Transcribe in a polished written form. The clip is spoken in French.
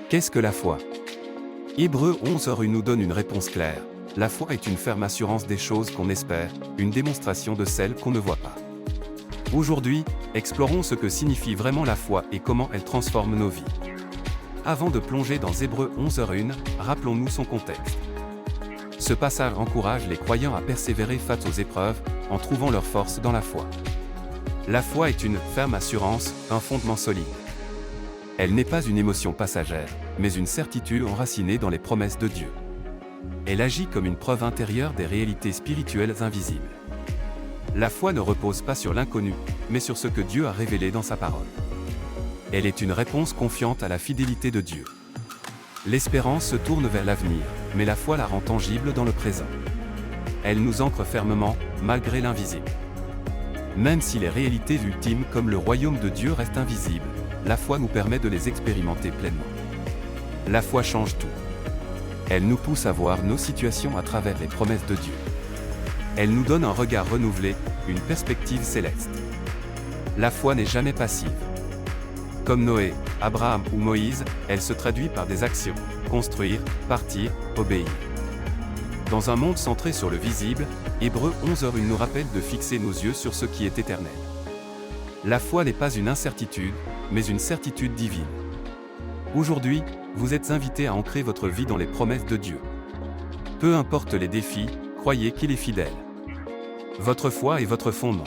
Qu'est-ce que la foi? Hébreux 11:1 nous donne une réponse claire. La foi est une ferme assurance des choses qu'on espère, une démonstration de celles qu'on ne voit pas. Aujourd'hui, explorons ce que signifie vraiment la foi et comment elle transforme nos vies. Avant de plonger dans Hébreux 11:1, rappelons-nous son contexte. Ce passage encourage les croyants à persévérer face aux épreuves, en trouvant leur force dans la foi. La foi est une ferme assurance, un fondement solide. Elle n'est pas une émotion passagère, mais une certitude enracinée dans les promesses de Dieu. Elle agit comme une preuve intérieure des réalités spirituelles invisibles. La foi ne repose pas sur l'inconnu, mais sur ce que Dieu a révélé dans sa parole. Elle est une réponse confiante à la fidélité de Dieu. L'espérance se tourne vers l'avenir, mais la foi la rend tangible dans le présent. Elle nous ancre fermement, malgré l'invisible. Même si les réalités ultimes comme le royaume de Dieu restent invisibles, la foi nous permet de les expérimenter pleinement. La foi change tout. Elle nous pousse à voir nos situations à travers les promesses de Dieu. Elle nous donne un regard renouvelé, une perspective céleste. La foi n'est jamais passive. Comme Noé, Abraham ou Moïse, elle se traduit par des actions: construire, partir, obéir. Dans un monde centré sur le visible, Hébreux 11:1 nous rappelle de fixer nos yeux sur ce qui est éternel. La foi n'est pas une incertitude, mais une certitude divine. Aujourd'hui, vous êtes invités à ancrer votre vie dans les promesses de Dieu. Peu importe les défis, croyez qu'il est fidèle. Votre foi est votre fondement.